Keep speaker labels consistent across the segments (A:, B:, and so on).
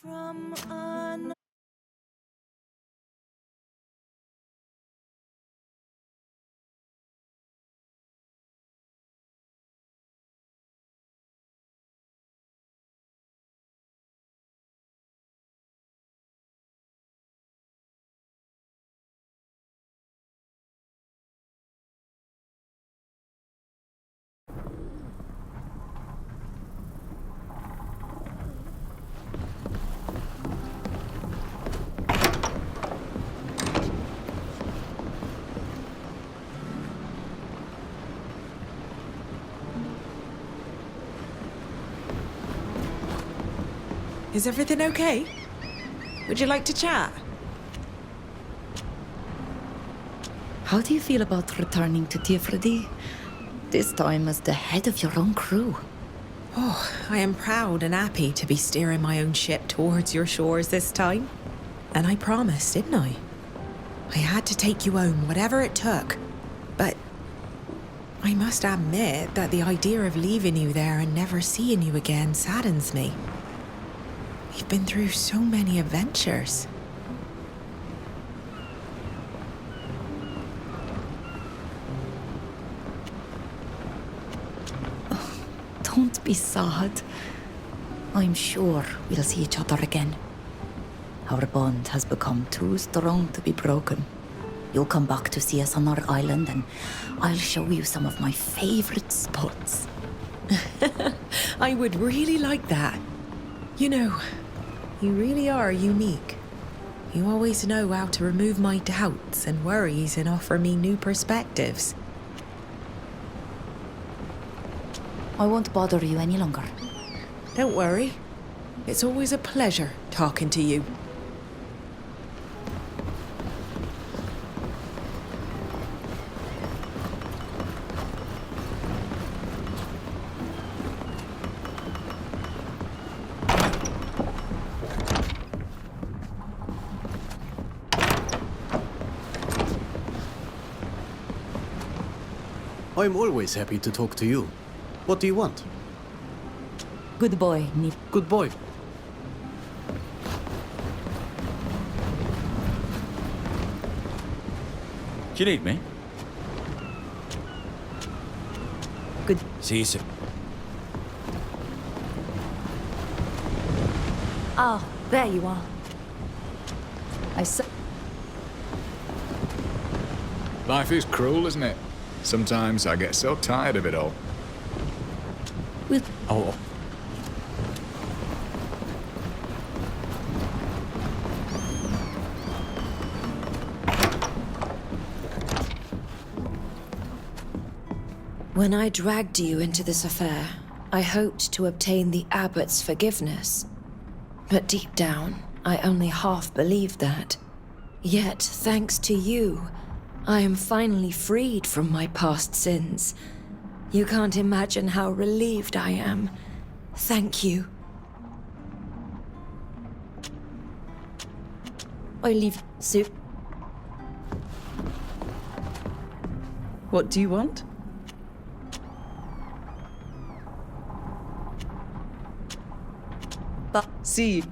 A: From an
B: Is everything okay? Would you like to chat?
C: How do you feel about returning to Teer Fradee? This time as the head of your own crew.
B: Oh, I am proud and happy to be steering my own ship towards your shores this time. And I promised, didn't I? I had to take you home, whatever it took. But I must admit that the idea of leaving you there and never seeing you again saddens me. We've been through so many adventures.
C: Don't be sad. I'm sure we'll see each other again. Our bond has become too strong to be broken. You'll come back to see us on our island and I'll show you some of my favorite spots.
B: I would really like that. You know, you really are unique. You always know how to remove my doubts and worries and offer me new perspectives.
C: I won't bother you any longer.
B: Don't worry. It's always a pleasure talking to you.
D: I'm always happy to talk to you. What do you want?
C: Good boy, Nip.
D: Good boy.
E: Do you need me?
C: Good.
E: See you soon.
C: Ah, there you are. I saw.
F: Life is cruel, isn't it? Sometimes I get so tired of it all.
C: We'll...
E: Oh,
A: When I dragged you into this affair, I hoped to obtain the abbot's forgiveness. But deep down, I only half believed that. Yet, thanks to you, I am finally freed from my past sins. You can't imagine how relieved I am. Thank you.
C: I leave soup.
B: What do you want?
C: But
B: See you.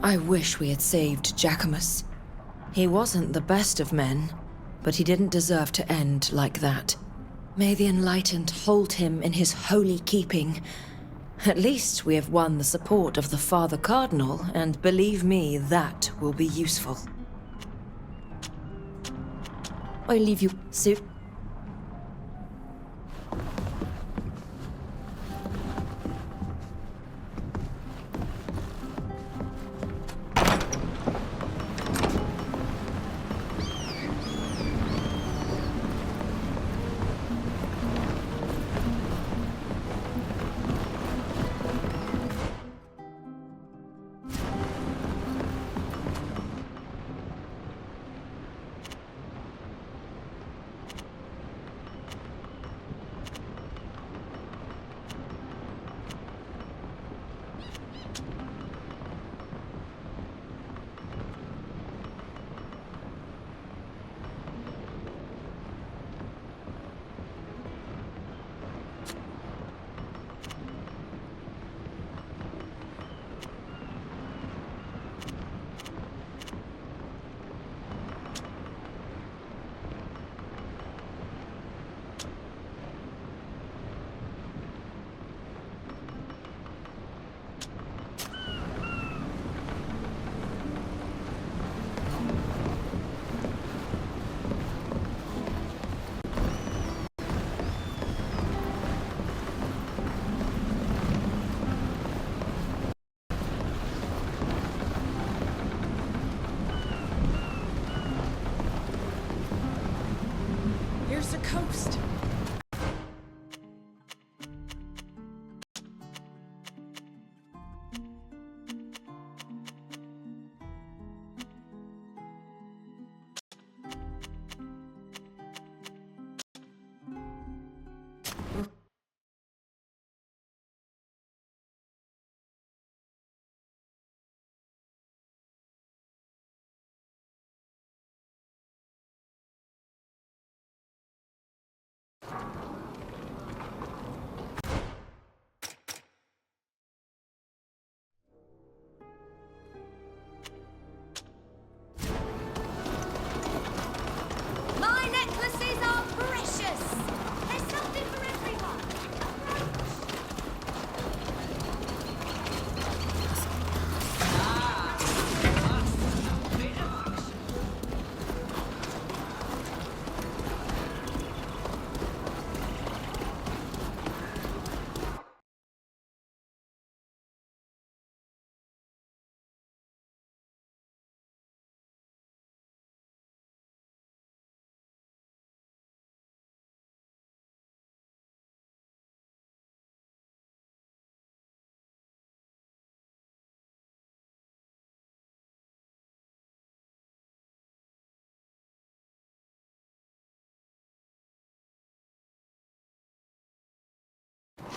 A: I wish we had saved Jacquemus. He wasn't the best of men, but he didn't deserve to end like that. May the Enlightened hold him in his holy keeping. At least we have won the support of the Father Cardinal, and believe me, that will be useful.
C: I leave you soup.
B: coast.
A: My necklaces are precious! There's something for everyone!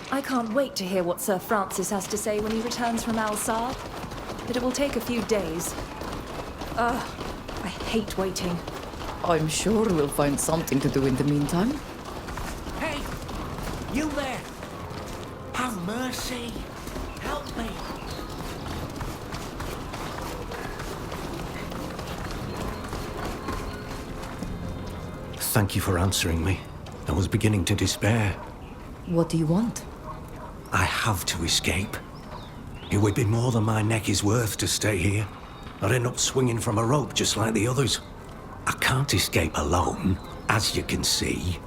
E: I can't wait to hear what Sir Francis has to say when he returns from Al-Sab. But it will take a few days. Ugh, I hate waiting.
C: I'm sure we'll find something to do in the meantime.
G: Hey! You there! Have mercy! Help me!
D: Thank you for answering me. I was beginning to despair.
C: What do you want?
D: I have to escape. It would be more than my neck is worth to stay here. I'd end up swinging from a rope just like the others. I can't escape alone, as you can see.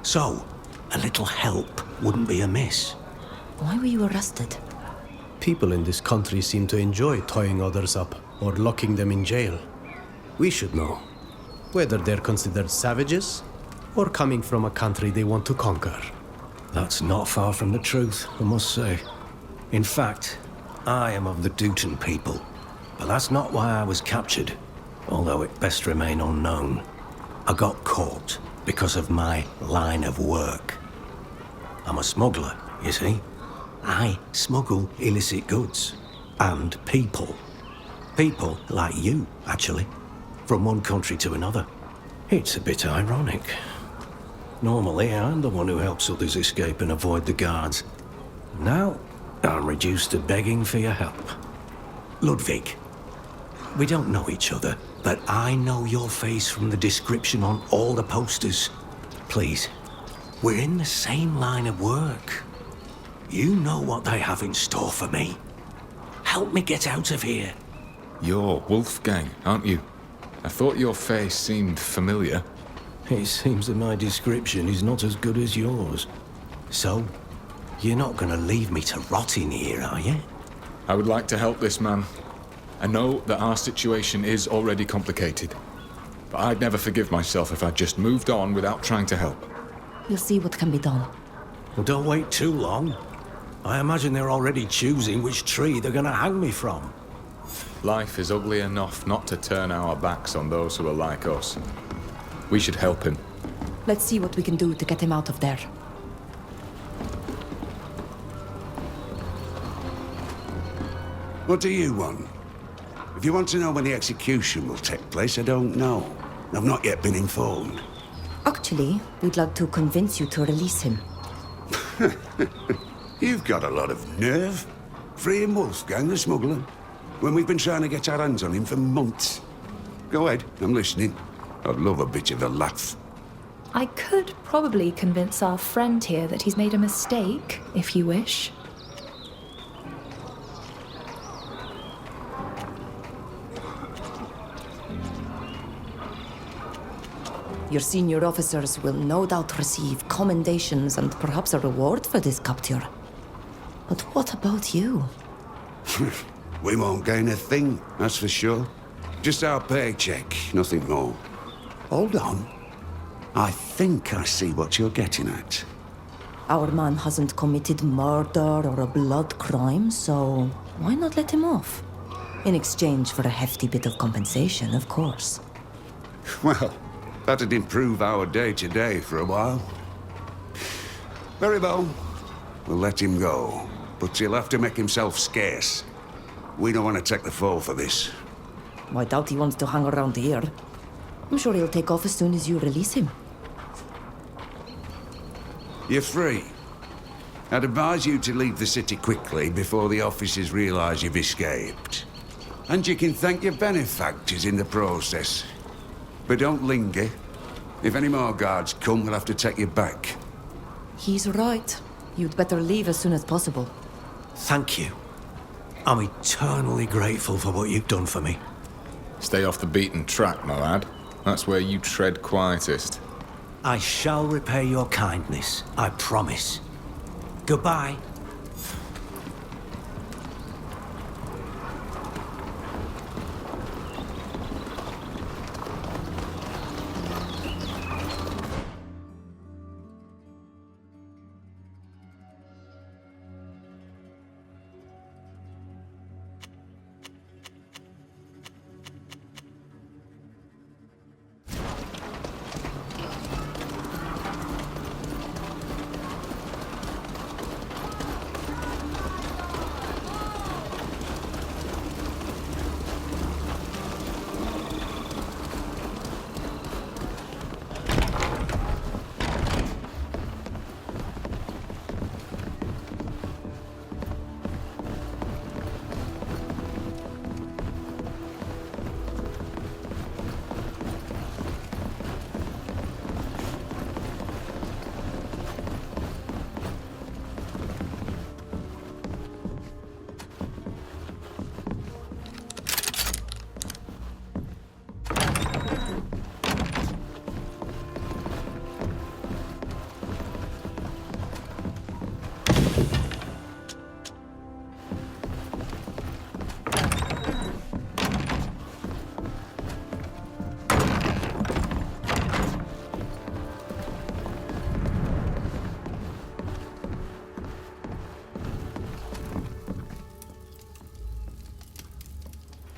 D: So, a little help wouldn't be amiss.
C: Why were you arrested?
H: People in this country seem to enjoy tying others up or locking them in jail. We should know whether they're considered savages or coming from a country they want to conquer.
D: That's not far from the truth, I must say. In fact, I am of the Dutan people. But that's not why I was captured, although it best remain unknown. I got caught because of my line of work. I'm a smuggler, you see. I smuggle illicit goods. And people. People like you, actually. From one country to another. It's a bit ironic. Normally, I'm the one who helps others escape and avoid the guards. Now, I'm reduced to begging for your help. Ludwig, we don't know each other, but I know your face from the description on all the posters. Please, we're in the same line of work. You know what they have in store for me. Help me get out of here.
F: You're Wolfgang, aren't you? I thought your face seemed familiar.
D: It seems that my description is not as good as yours. So, you're not gonna leave me to rot in here, are you?
F: I would like to help this man. I know that our situation is already complicated, but I'd never forgive myself if I just moved on without trying to help.
C: We'll see what can be done.
D: Well, don't wait too long. I imagine they're already choosing which tree they're gonna hang me from.
F: Life is ugly enough not to turn our backs on those who are like us. We should help him.
C: Let's see what we can do to get him out of there.
I: What do you want? If you want to know when the execution will take place, I don't know. I've not yet been informed.
C: Actually, we'd like to convince you to release him.
I: You've got a lot of nerve. Freeing Wolfgang, the smuggler, when we've been trying to get our hands on him for months. Go ahead, I'm listening. I'd love a bit of a laugh.
E: I could probably convince our friend here that he's made a mistake, if you wish.
C: Your senior officers will no doubt receive commendations and perhaps a reward for this capture. But what about you?
I: We won't gain a thing, that's for sure. Just our paycheck, nothing more. Hold on. I think I see what you're getting at.
C: Our man hasn't committed murder or a blood crime, so why not let him off? In exchange for a hefty bit of compensation, of course.
I: Well, that'd improve our day-to-day for a while. Very well. We'll let him go, but he'll have to make himself scarce. We don't want to take the fall for this.
C: I doubt he wants to hang around here. I'm sure he'll take off as soon as you release him.
I: You're free. I'd advise you to leave the city quickly before the officers realize you've escaped. And you can thank your benefactors in the process. But don't linger. If any more guards come, we'll have to take you back.
C: He's right. You'd better leave as soon as possible.
D: Thank you. I'm eternally grateful for what you've done for me.
F: Stay off the beaten track, my lad. That's where you tread quietest.
D: I shall repay your kindness, I promise. Goodbye.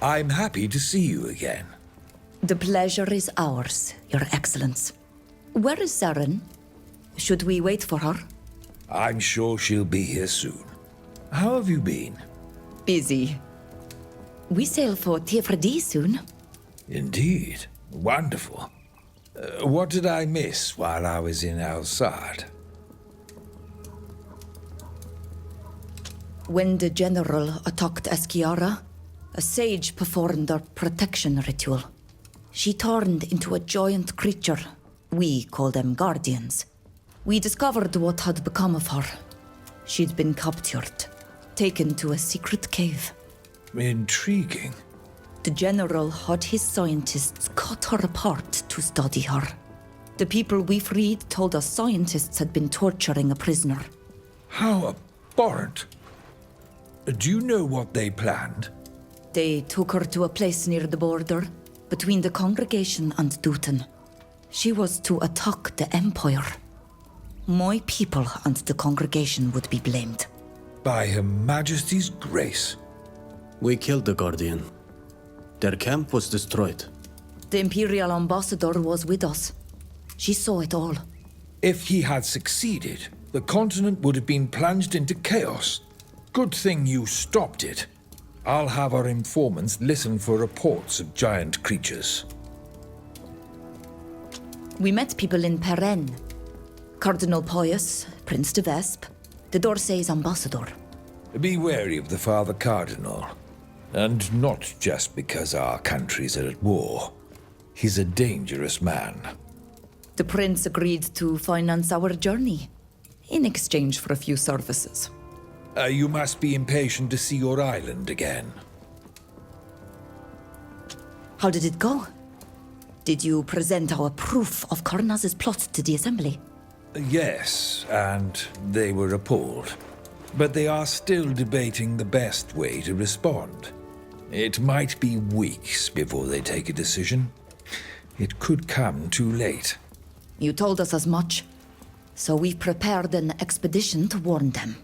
J: I'm happy to see you again.
C: The pleasure is ours, Your Excellence. Where is Saren? Should we wait for her?
J: I'm sure she'll be here soon. How have you been?
C: Busy. We sail for Teer Fradee soon.
J: Indeed. Wonderful. What did I miss while I was in Al-Sad?
C: When the general attacked Eskiara, a sage performed a protection ritual. She turned into a giant creature. We call them guardians. We discovered what had become of her. She'd been captured, taken to a secret cave.
J: Intriguing.
C: The general had his scientists cut her apart to study her. The people we freed told us scientists had been torturing a prisoner.
J: How abhorrent. Do you know what they planned?
C: They took her to a place near the border, between the congregation and Dutton. She was to attack the Empire. My people and the congregation would be blamed.
J: By Her Majesty's grace.
H: We killed the Guardian. Their camp was destroyed.
C: The Imperial Ambassador was with us. She saw it all.
J: If he had succeeded, the continent would have been plunged into chaos. Good thing you stopped it. I'll have our informants listen for reports of giant creatures.
C: We met people in Perenne. Cardinal Pius, Prince de Vespe, the D'Orsay's ambassador.
J: Be wary of the Father Cardinal. And not just because our countries are at war. He's a dangerous man.
C: The prince agreed to finance our journey, in exchange for a few services.
J: You must be impatient to see your island again.
C: How did it go? Did you present our proof of Karnaz's plot to the Assembly?
J: Yes, and they were appalled. But they are still debating the best way to respond. It might be weeks before they take a decision. It could come too late.
C: You told us as much. So we've prepared an expedition to warn them.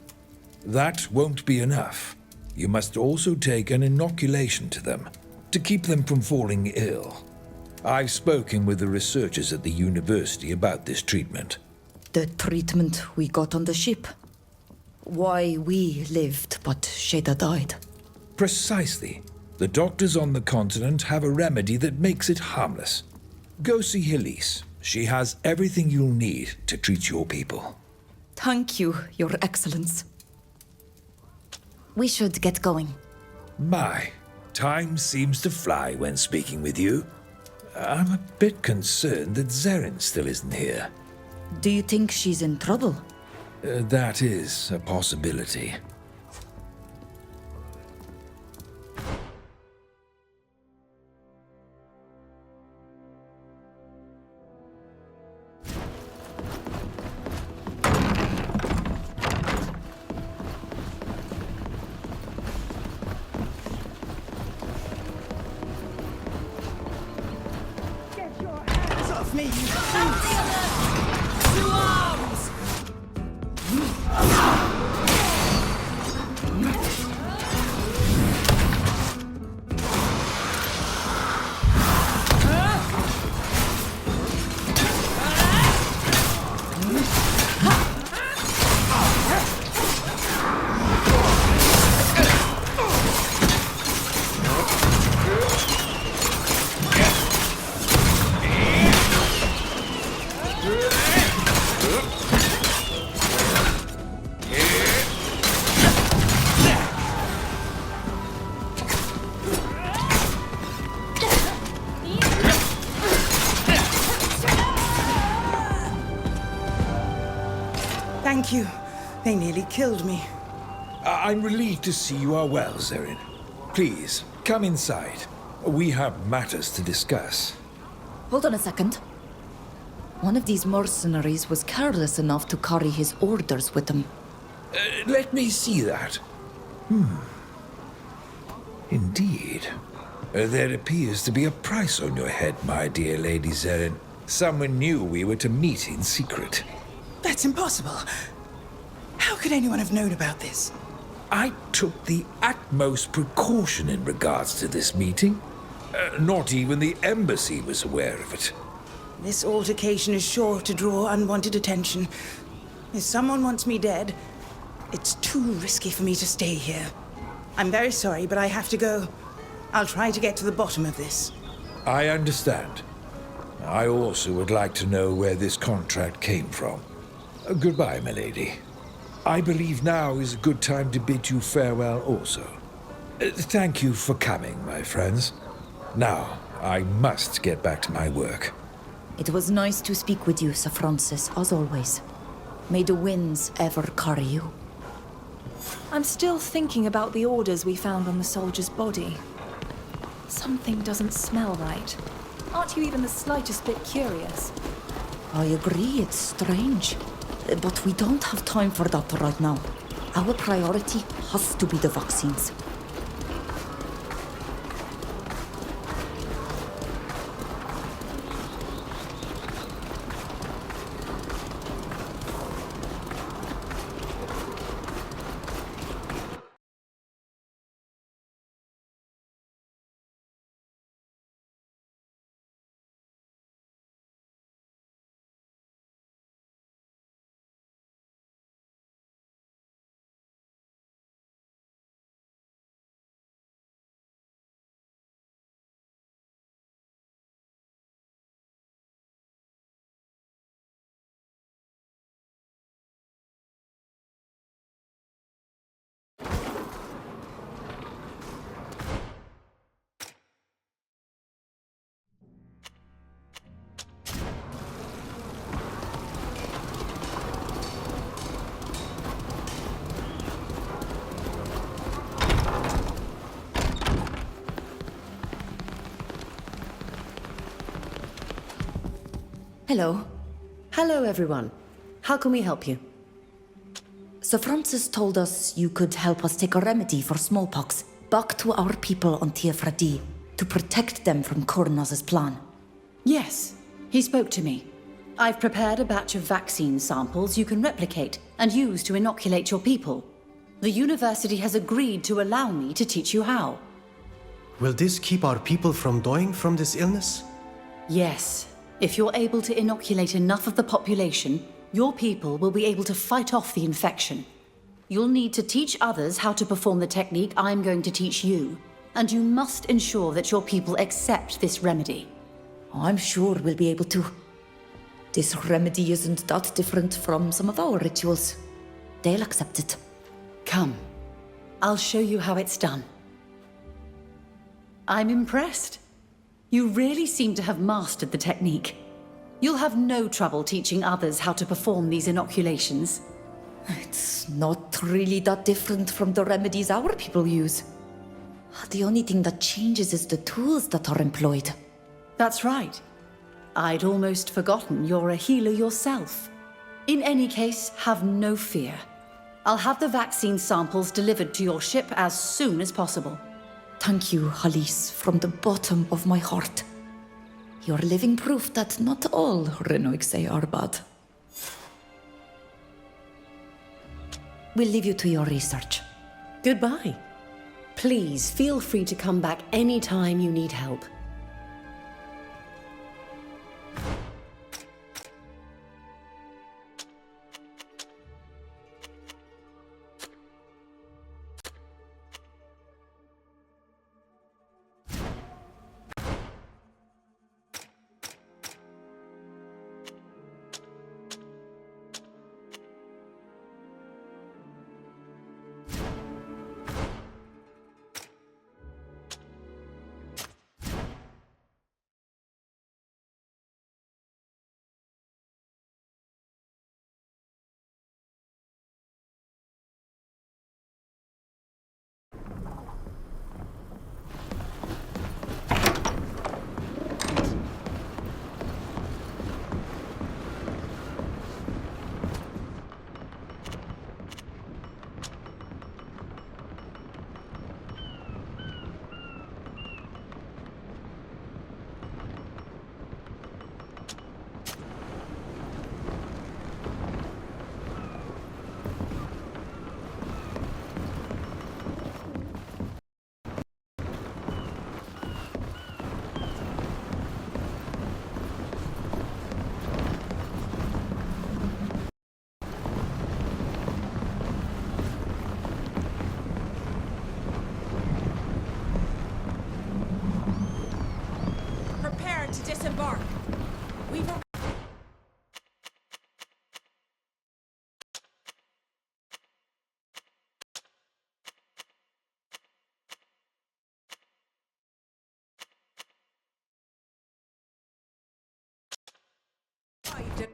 J: That won't be enough. You must also take an inoculation to them, to keep them from falling ill. I've spoken with the researchers at the university about this treatment.
C: The treatment we got on the ship. Why we lived, but Shada died.
J: Precisely. The doctors on the continent have a remedy that makes it harmless. Go see Helise. She has everything you'll need to treat your people.
C: Thank you, Your Excellence. We should get going.
J: My, time seems to fly when speaking with you. I'm a bit concerned that Zerrin still isn't here.
C: Do you think she's in trouble?
J: That is a possibility.
K: Thank you. They nearly killed me.
J: I'm relieved to see you are well, Zerrin. Please, come inside. We have matters to discuss.
C: Hold on a second. One of these mercenaries was careless enough to carry his orders with him.
J: Let me see that. Indeed. There appears to be a price on your head, my dear Lady Zerrin. Someone knew we were to meet in secret.
K: That's impossible. How could anyone have known about this?
J: I took the utmost precaution in regards to this meeting. Not even the embassy was aware of it.
K: This altercation is sure to draw unwanted attention. If someone wants me dead, it's too risky for me to stay here. I'm very sorry, but I have to go. I'll try to get to the bottom of this.
J: I understand. I also would like to know where this contract came from. Goodbye, my lady. I believe now is a good time to bid you farewell also. Thank you for coming, my friends. Now, I must get back to my work.
C: It was nice to speak with you, Sir Francis, as always. May the winds ever carry you.
E: I'm still thinking about the orders we found on the soldier's body. Something doesn't smell right. Aren't you even the slightest bit curious?
C: I agree, it's strange. But we don't have time for that right now. Our priority has to be the vaccines.
L: Hello. Hello, everyone. How can we help you?
C: Sir Francis told us you could help us take a remedy for smallpox back to our people on Teer Fradee to protect them from Cornaz's plan.
L: Yes, he spoke to me. I've prepared a batch of vaccine samples you can replicate and use to inoculate your people. The university has agreed to allow me to teach you how.
H: Will this keep our people from dying from this illness?
L: Yes. If you're able to inoculate enough of the population, your people will be able to fight off the infection. You'll need to teach others how to perform the technique I'm going to teach you, and you must ensure that your people accept this remedy.
C: I'm sure we'll be able to. This remedy isn't that different from some of our rituals. They'll accept it.
L: Come. I'll show you how it's done. I'm impressed. You really seem to have mastered the technique. You'll have no trouble teaching others how to perform these inoculations.
C: It's not really that different from the remedies our people use. The only thing that changes is the tools that are employed.
L: That's right. I'd almost forgotten you're a healer yourself. In any case, have no fear. I'll have the vaccine samples delivered to your ship as soon as possible.
C: Thank you, Alice, from the bottom of my heart. You're living proof that not all Renoixe are bad. We'll leave you to your research.
L: Goodbye. Please feel free to come back anytime you need help.
B: To disembark. We've arrived at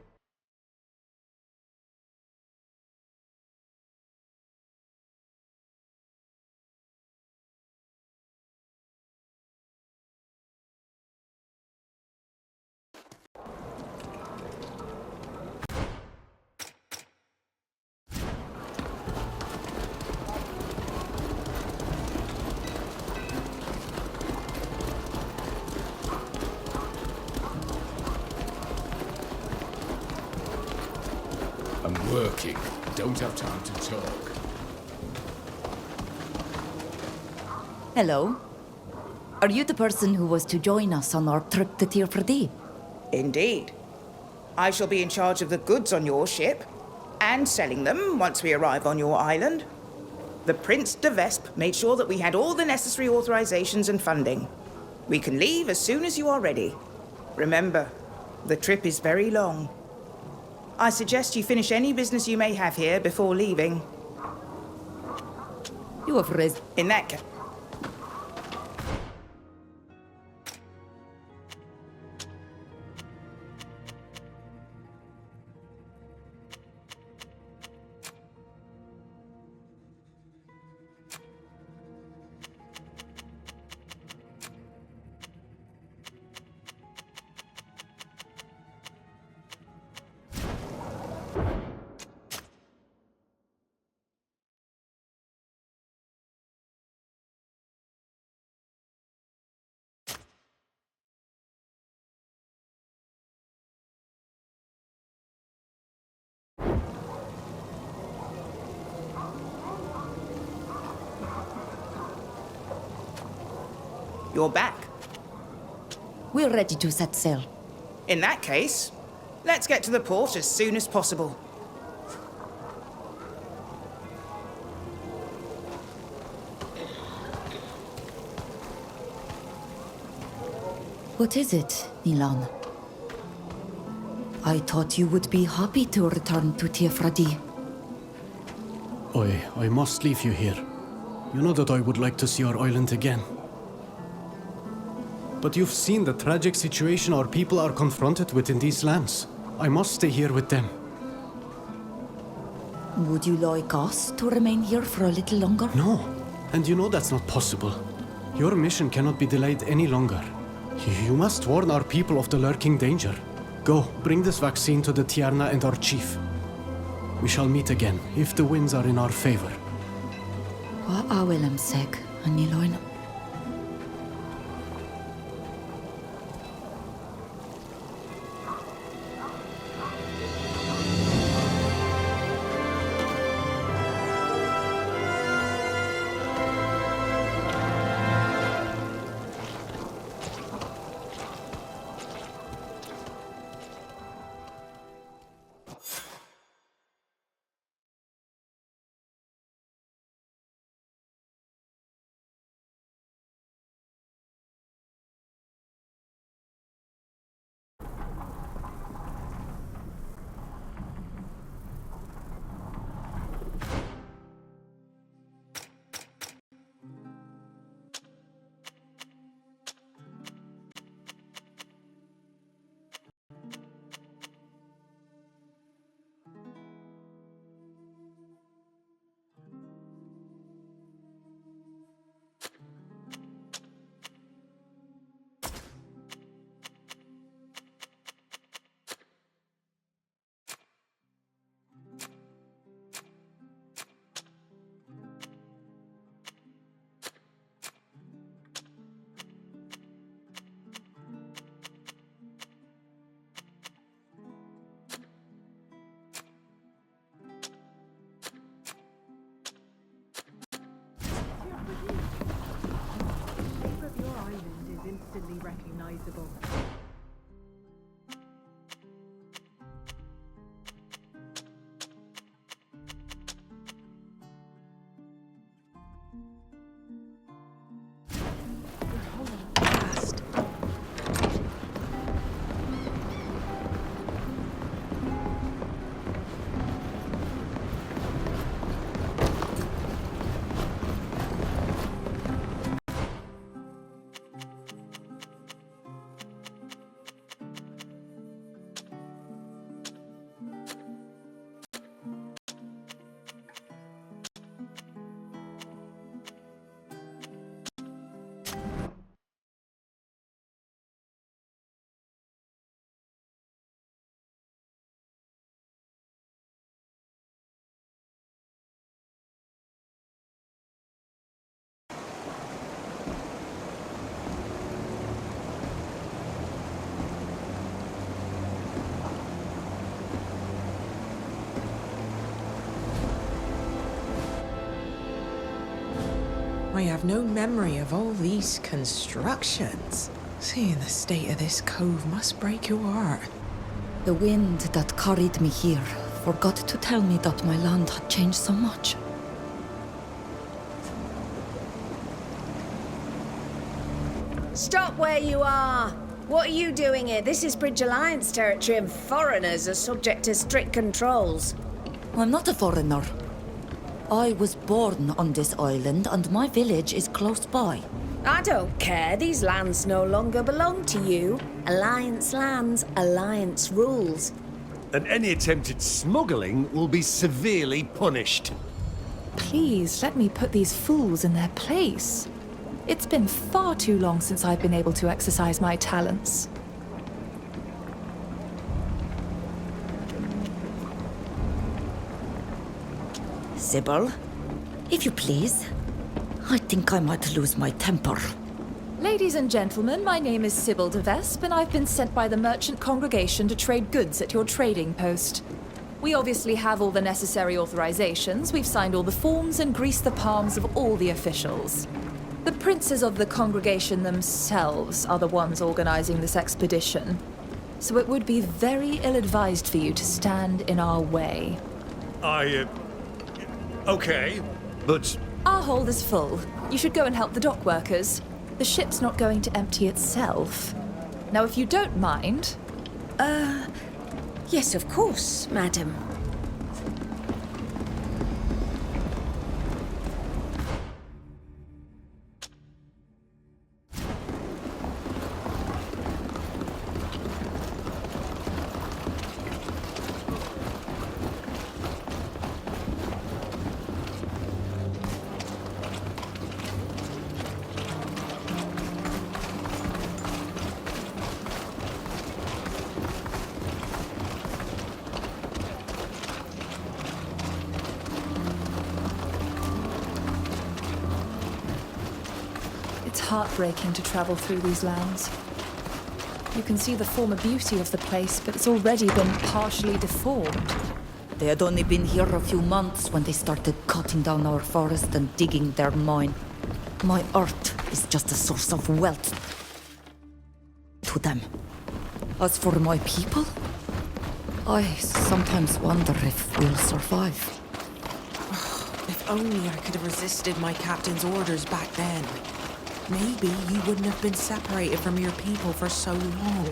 F: I'm working. Don't have time to talk.
C: Hello. Are you the person who was to join us on our trip to Teer Fradee?
K: Indeed. I shall be in charge of the goods on your ship, and selling them once we arrive on your island. The Prince de Vespe made sure that we had all the necessary authorizations and funding. We can leave as soon as you are ready. Remember, the trip is very long. I suggest you finish any business you may have here before leaving.
C: You have raised...
K: In that case... You're back.
C: We're ready to set sail.
K: In that case, let's get to the port as soon as possible.
C: What is it, Nilan? I thought you would be happy to return to Teer Fradee.
H: I must leave you here. You know that I would like to see our island again. But you've seen the tragic situation our people are confronted with in these lands. I must stay here with them.
C: Would you like us to remain here for a little longer?
H: No, and you know that's not possible. Your mission cannot be delayed any longer. You must warn our people of the lurking danger. Go, bring this vaccine to the Tierna and our chief. We shall meet again, if the winds are in our favor.
C: What I will seg, Niloin.
E: Instantly recognizable.
B: I have no memory of all these constructions. Seeing the state of this cove must break your heart.
C: The wind that carried me here forgot to tell me that my land had changed so much.
M: Stop where you are! What are you doing here? This is Bridge Alliance territory and foreigners are subject to strict controls.
C: I'm not a foreigner. I was born on this island and my village is close by.
M: I don't care. These lands no longer belong to you. Alliance lands, Alliance rules.
G: And any attempted smuggling will be severely punished.
E: Please, let me put these fools in their place. It's been far too long since I've been able to exercise my talents.
C: Sybil, if you please. I think I might lose my temper.
E: Ladies and gentlemen, my name is Sybil de Vespe, and I've been sent by the merchant congregation to trade goods at your trading post. We obviously have all the necessary authorizations, we've signed all the forms and greased the palms of all the officials. The princes of the congregation themselves are the ones organizing this expedition, so it would be very ill-advised for you to stand in our way.
G: Okay, but...
E: Our hold is full. You should go and help the dock workers. The ship's not going to empty itself. Now, if you don't mind...
M: Yes, of course, madam.
E: It's heartbreaking to travel through these lands. You can see the former beauty of the place, but it's already been partially deformed.
C: They had only been here a few months when they started cutting down our forest and digging their mine. My earth is just a source of wealth to them. As for my people, I sometimes wonder if we'll survive.
B: If only I could have resisted my captain's orders back then. Maybe you wouldn't have been separated from your people for so long.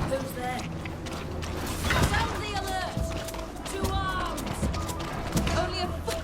M: Who's there? Sound the alert! To arms!
E: Only a foot.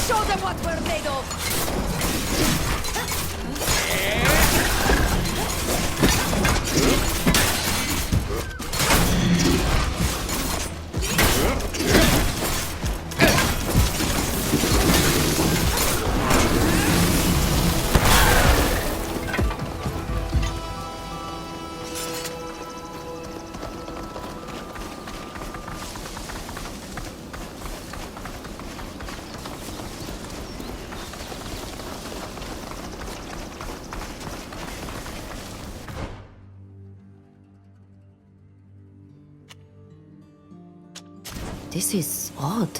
M: Show them what we're made of!
C: This is odd.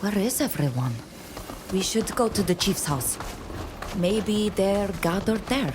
C: Where is everyone? We should go to the chief's house. Maybe they're gathered there.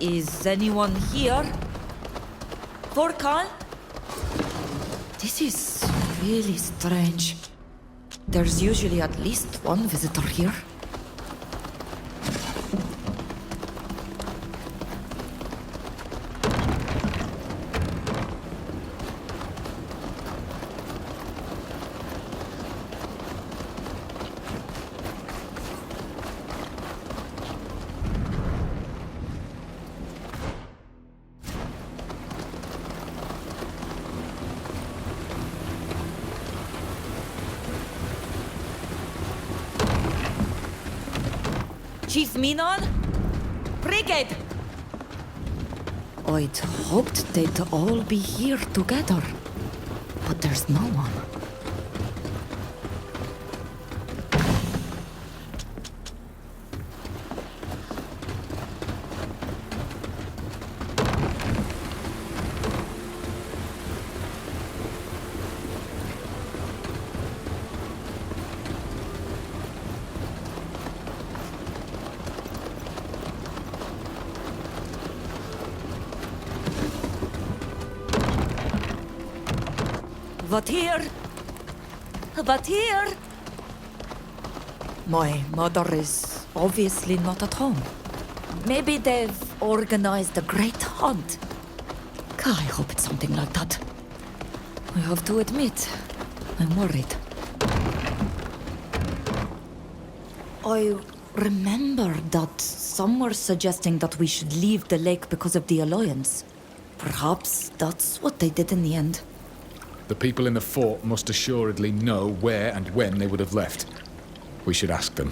C: Is anyone here? Vorkal? This is really strange. There's usually at least one visitor here. Chief Minon? Brigade! I'd hoped they'd all be here together, but there's no one. Vatir! My mother is obviously not at home. Maybe they've organized a great hunt. I hope it's something like that. I have to admit, I'm worried. I remember that some were suggesting that we should leave the lake because of the Alliance. Perhaps that's what they did in the end.
F: The people in the fort must assuredly know where and when they would have left. We should ask them.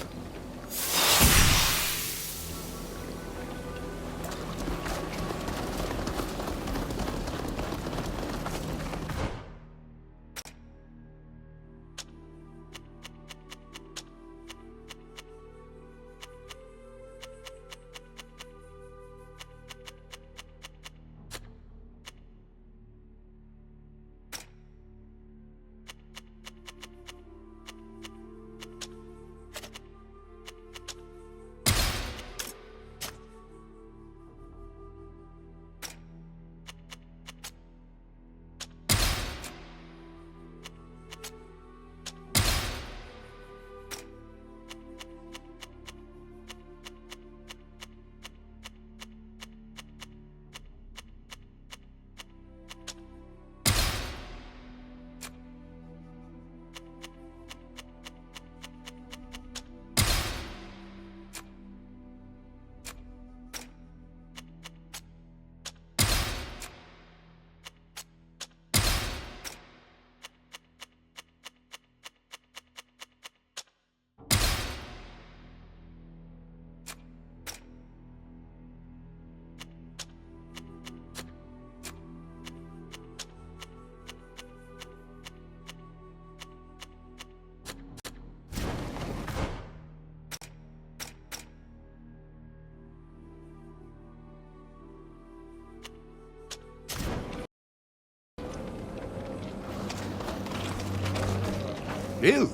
I: You?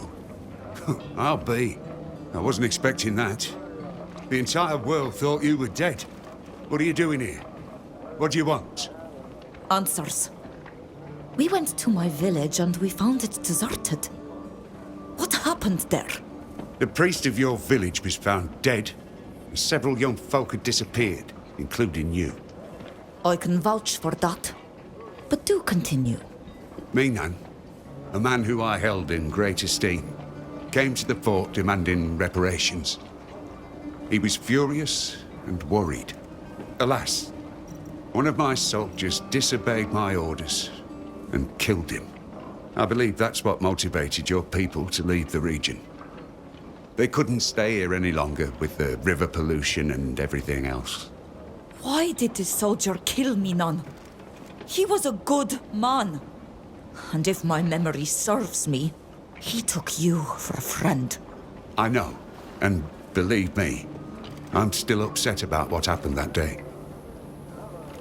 I: I'll be. I wasn't expecting that. The entire world thought you were dead. What are you doing here? What do you want?
C: Answers. We went to my village and we found it deserted. What happened there?
I: The priest of your village was found dead. Several young folk had disappeared, including you.
C: I can vouch for that. But do continue.
I: Minon, a man who I held in great esteem, came to the fort demanding reparations. He was furious and worried. Alas, one of my soldiers disobeyed my orders and killed him. I believe that's what motivated your people to leave the region. They couldn't stay here any longer with the river pollution and everything else.
C: Why did this soldier kill Minon? He was a good man. And if my memory serves me, he took you for a friend.
I: I know, and believe me, I'm still upset about what happened that day.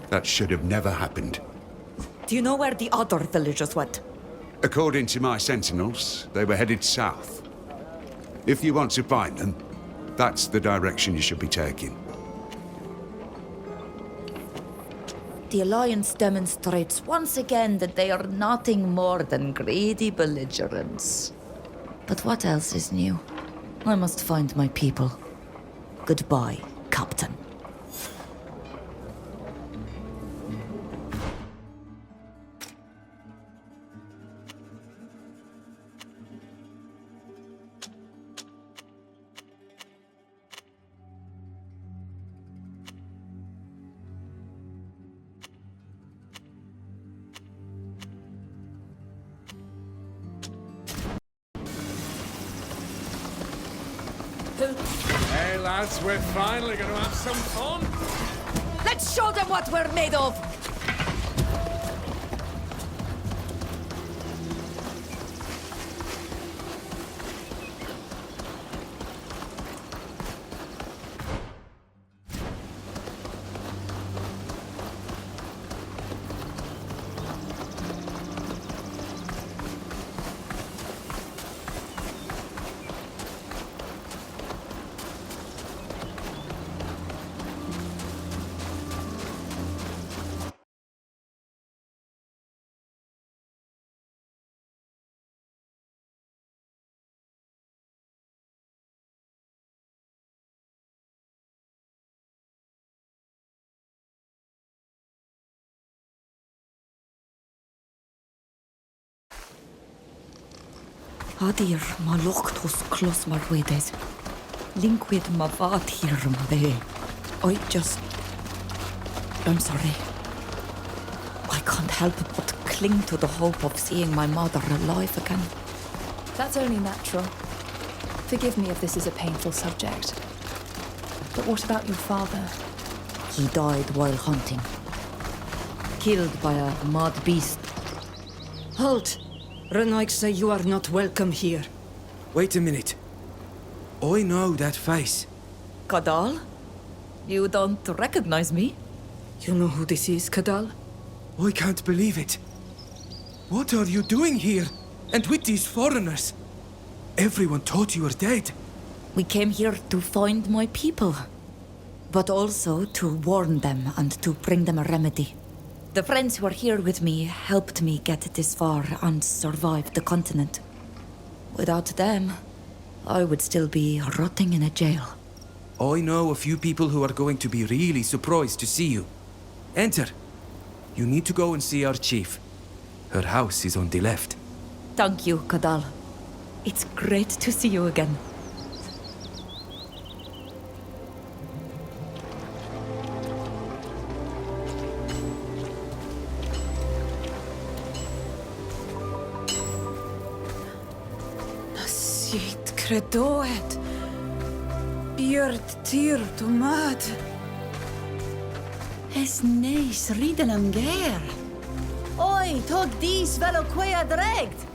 I: That should have never happened.
C: Do you know where the other villagers went?
I: According to my sentinels, they were headed south. If you want to find them, that's the direction you should be taking.
C: the Alliance demonstrates once again that they are nothing more than greedy belligerents. But what else is new? I must find my people. Goodbye, Captain.
G: Hey lads, we're finally gonna have some fun!
C: Let's show them what we're made of! Hadir ma lochtus close marwedes. Linkwid ma vat here ma I'm sorry. I can't help but cling to the hope of seeing my mother alive again.
E: That's only natural. Forgive me if this is a painful subject. But what about your father?
C: He died while hunting. Killed by a mad beast.
N: Halt! Renoik say you are not welcome here.
O: Wait a minute. I know that face.
C: Kadal? You don't recognize me?
N: You know who this is, Kadal?
O: I can't believe it. What are you doing here? And with these foreigners? Everyone thought you were dead.
C: We came here to find my people. But also to warn them and to bring them a remedy. The friends who are here with me helped me get this far and survive the continent. Without them, I would still be rotting in a jail.
O: I know a few people who are going to be really surprised to see you. Enter. You need to go and see our chief. Her house is on the left.
C: Thank you, Kadal. It's great to see you again.
K: Sit credoet. Björd Teer to mad. Es neis riden am ger. Oi, tog dis velo quea dregt.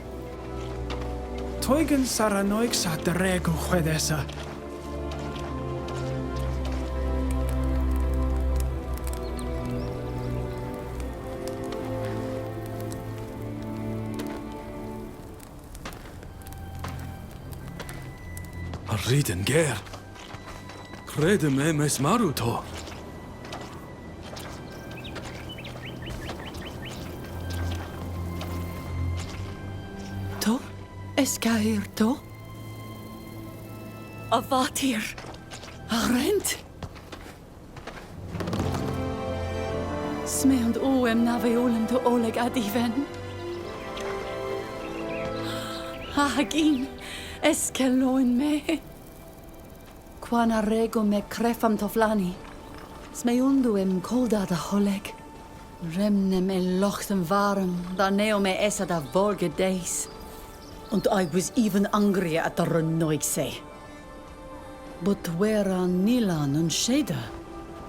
P: Toigen saranoik sa dregu chwedesa.
O: Riden ger. Crede me mes maruto.
K: To? Eskair to?
C: Avatir.
K: Arent? Smeond oem naveolen to oleg adiven. Hagin. Eskeloin me. Quana rego me crefam toflani. Smeunduem kolda da holeg. Remnem e lochten warm, da neo me essa da volge days. And I was even angrier at the Renoikse. But where are Nilan and Sheda?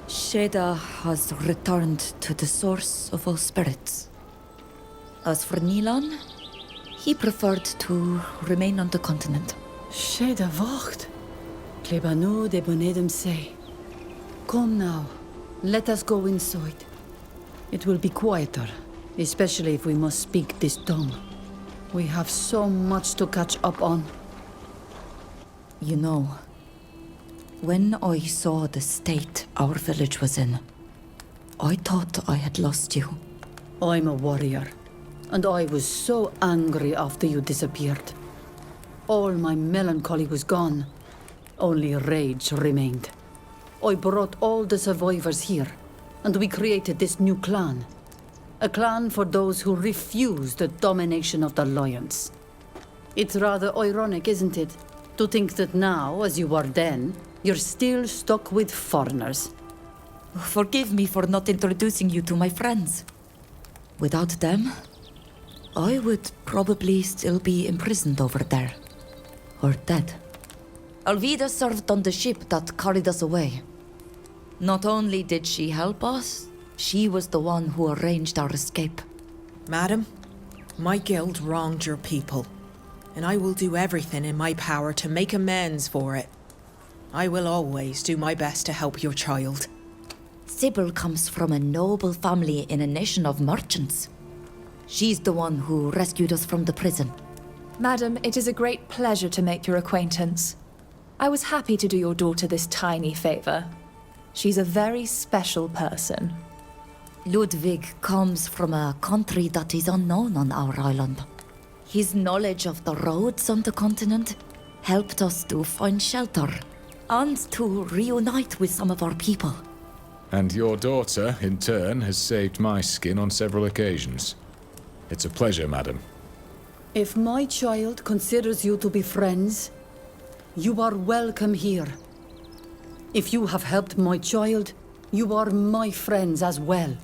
C: Sheda has returned to the source of all spirits. As for Nilan, he preferred to remain on the continent.
K: Sheda wacht. Klebanu de Bonedem say. Come now, let us go inside. It will be quieter, especially if we must speak this tongue. We have so much to catch up on.
C: You know, when I saw the state our village was in, I thought I had lost you.
L: I'm a warrior, and I was so angry after you disappeared. All my melancholy was gone. Only rage remained. I brought all the survivors here, and we created this new clan. A clan for those who refuse the domination of the Lions. It's rather ironic, isn't it? To think that now, as you were then, you're still stuck with foreigners.
C: Forgive me for not introducing you to my friends. Without them, I would probably still be imprisoned over there. Or dead. Alvida served on the ship that carried us away. Not only did she help us, she was the one who arranged our escape.
B: Madam, my guild wronged your people, and I will do everything in my power to make amends for it. I will always do my best to help your child.
C: Sybil comes from a noble family in a nation of merchants. She's the one who rescued us from the prison.
E: Madam, it is a great pleasure to make your acquaintance. I was happy to do your daughter this tiny favor. She's a very special person.
C: Ludwig comes from a country that is unknown on our island. His knowledge of the roads on the continent helped us to find shelter and to reunite with some of our people.
F: And your daughter, in turn, has saved my skin on several occasions. It's a pleasure, madam.
L: If my child considers you to be friends, you are welcome here. If you have helped my child, you are my friends as well.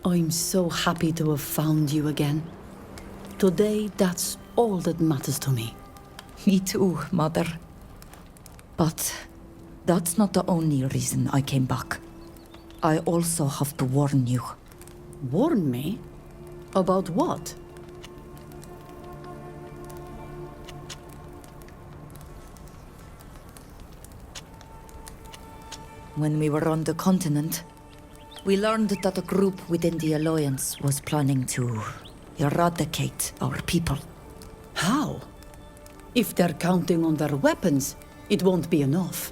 L: I'm so happy to have found you again. Today, that's all that matters to me.
C: Me too, Mother. But that's not the only reason I came back. I also have to warn you.
L: Warn me? About what?
C: When we were on the continent, we learned that a group within the Alliance was planning to eradicate our people.
L: How? If they're counting on their weapons, it won't be enough.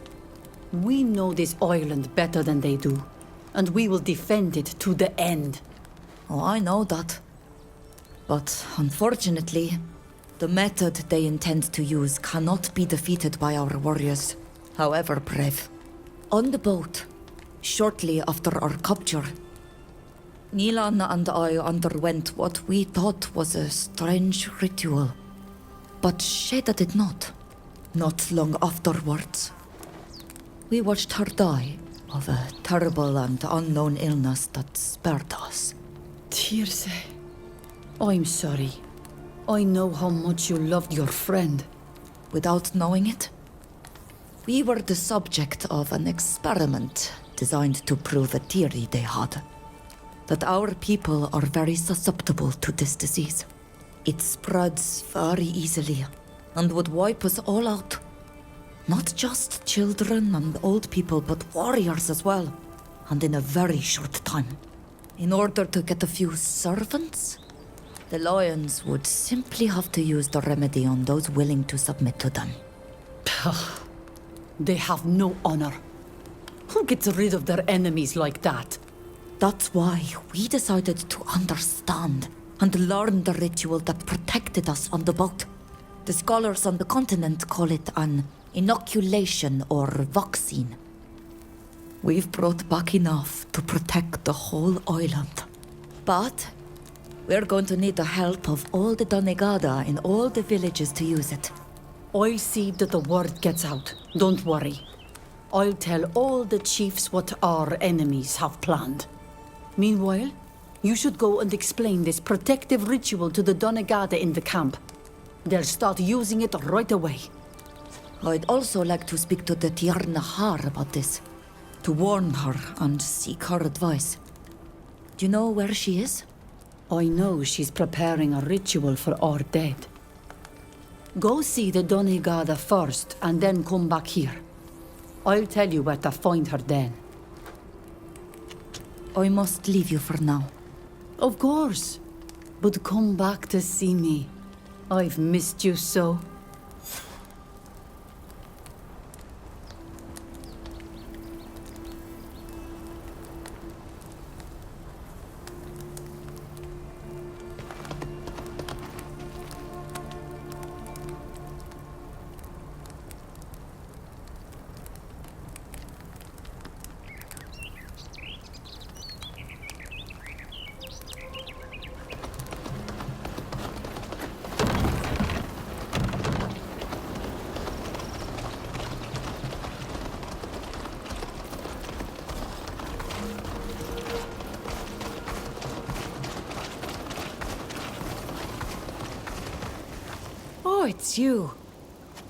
L: We know this island better than they do, and we will defend it to the end.
C: Oh, I know that. But unfortunately, the method they intend to use cannot be defeated by our warriors, however brave. On the boat, shortly after our capture, Nilan and I underwent what we thought was a strange ritual. But Sheda did not. Not long afterwards. We watched her die of a terrible and unknown illness that spared us.
L: Tirse, I'm sorry. I know how much you loved your friend.
C: Without knowing it, we were the subject of an experiment designed to prove a theory they had. That our people are very susceptible to this disease. It spreads very easily and would wipe us all out. Not just children and old people, but warriors as well. And in a very short time. In order to get a few servants, the Lions would simply have to use the remedy on those willing to submit to them.
L: They have no honor. Who gets rid of their enemies like that?
C: That's why we decided to understand and learn the ritual that protected us on the boat. The scholars on the continent call it an inoculation or vaccine. We've brought back enough to protect the whole island. But we're going to need the help of all the Donegada in all the villages to use it.
L: I'll see that the word gets out. Don't worry. I'll tell all the chiefs what our enemies have planned. Meanwhile, you should go and explain this protective ritual to the Donegada in the camp. They'll start using it right away.
C: I'd also like to speak to the Tierna harh about this. To warn her and seek her advice. Do you know where she is?
L: I know she's preparing a ritual for our dead. Go see the Donegada first and then come back here. I'll tell you where to find her then.
C: I must leave you for now.
L: Of course. But come back to see me. I've missed you so.
N: it's you.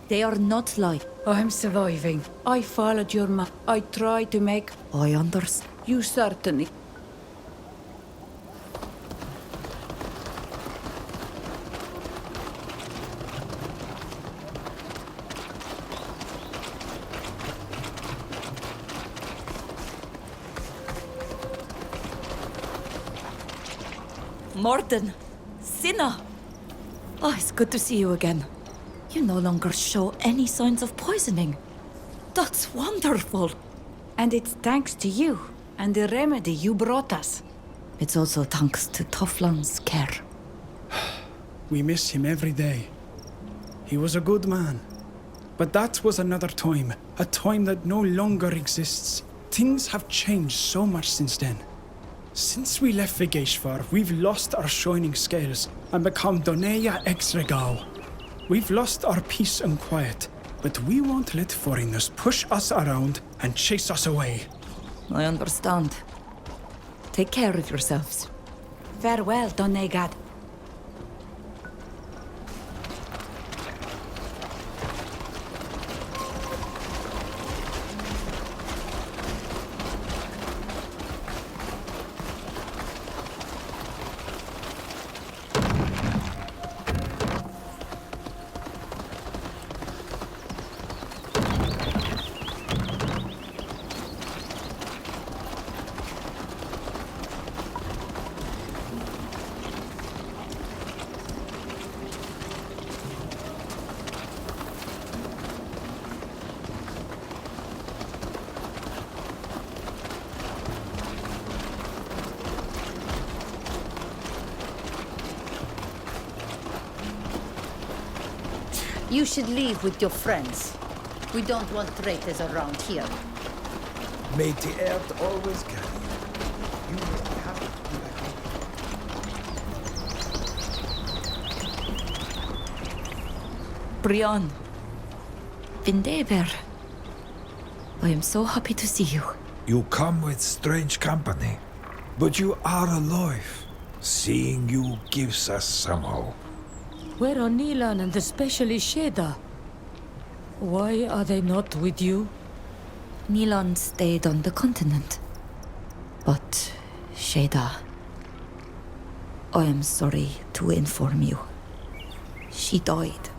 C: They are not like...
N: I'm surviving. I followed your map. I tried to make...
C: I understand.
N: You certainly...
C: Morden! Cinna! Oh, it's good to see you again. You no longer show any signs of poisoning. That's wonderful.
N: And it's thanks to you and the remedy you brought us.
C: It's also thanks to Tofflan's care.
P: We miss him every day. He was a good man. But that was another time. A time that no longer exists. Things have changed so much since then. Since we left Vígéshvár, we've lost our shining scales and become Doneya ex regao. We've lost our peace and quiet, but we won't let foreigners push us around and chase us away.
C: I understand. Take care of yourselves.
N: Farewell, Donegad.
L: You should leave with your friends. We don't want traitors around here.
J: May the earth always carry you. You must be happy to be back home.
C: Brian. Vindever. I am so happy to see you.
J: You come with strange company, but you are alive. Seeing you gives us some hope.
N: Where are Nilan and especially Sheda? Why are they not with you?
C: Nilan stayed on the continent. But, Sheda, I am sorry to inform you. She died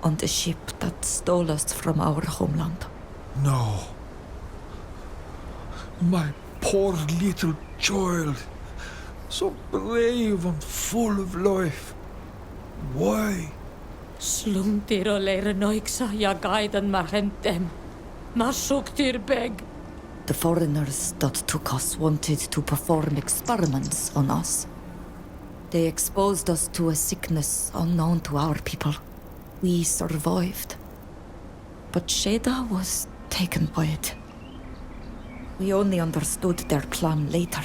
C: on the ship that stole us from our homeland.
J: No. My poor little child. So brave and full of life. Why?
N: Slungtir og leire noiksa ja gaidan marhentem. Masuktir beg.
C: The foreigners that took us wanted to perform experiments on us. They exposed us to a sickness unknown to our people. We survived. But Sheda was taken by it. We only understood their plan later.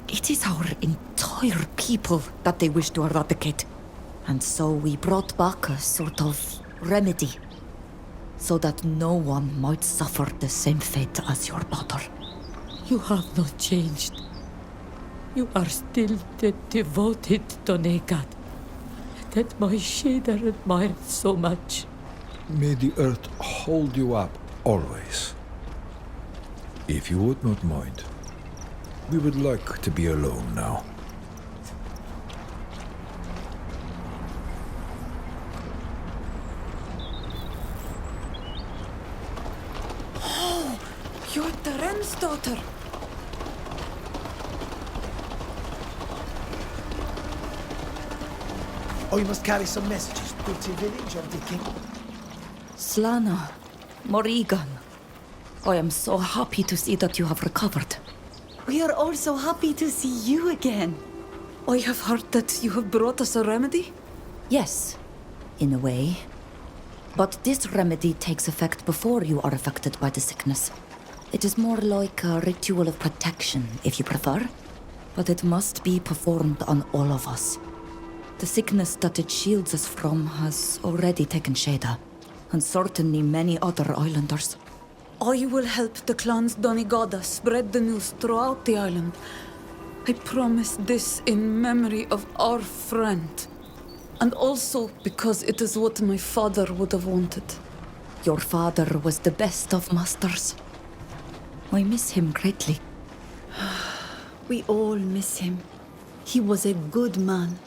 C: It is our entire people that they wish to eradicate. And so we brought back a sort of remedy, so that no one might suffer the same fate as your daughter.
N: You have not changed. You are still the devoted Donegad that my Sheda admired so much.
J: May the earth hold you up always. If you would not mind, we would like to be alone now.
N: You're Teren's daughter.
Q: I must carry some messages to the village of the king.
C: Slana, Morrigan, I am so happy to see that you have recovered.
N: We are also happy to see you again. I have heard that you have brought us a remedy?
C: Yes, in a way. But this remedy takes effect before you are affected by the sickness. It is more like a ritual of protection, if you prefer. But it must be performed on all of us. The sickness that it shields us from has already taken Sheda, and certainly many other islanders.
N: I will help the clans Donegada spread the news throughout the island. I promise this in memory of our friend. And also because it is what my father would have wanted.
C: Your father was the best of masters. I miss him greatly.
L: We all miss him. He was a good man.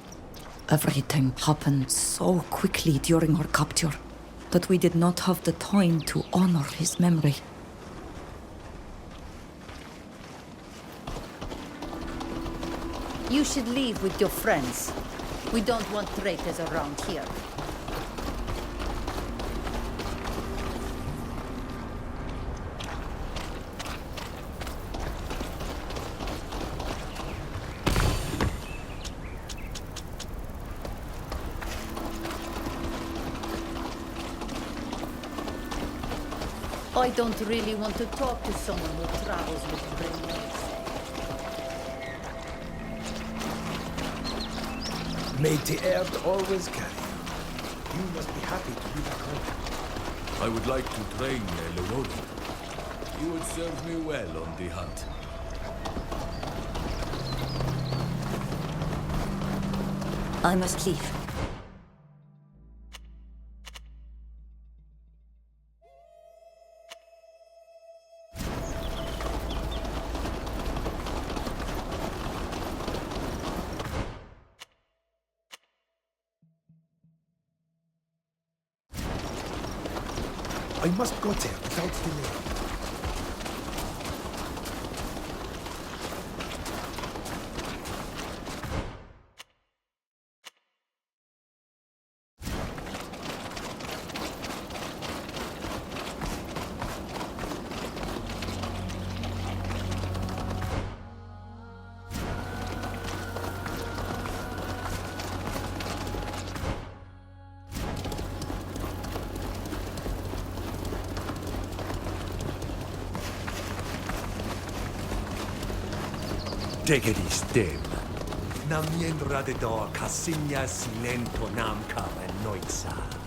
C: Everything happened so quickly during our capture that we did not have the time to honor his memory.
L: You should leave with your friends. We don't want traitors around here. I don't really want to talk to someone who travels with brainwaves.
Q: May Teer always carry you. You must be happy to be back home.
R: I would like to train Elewodi. You would serve me well on the hunt.
C: I must leave.
Q: I must go there without delay.
G: Diggery-stim. Nam yen radidor casinia silento nam car en noitsa.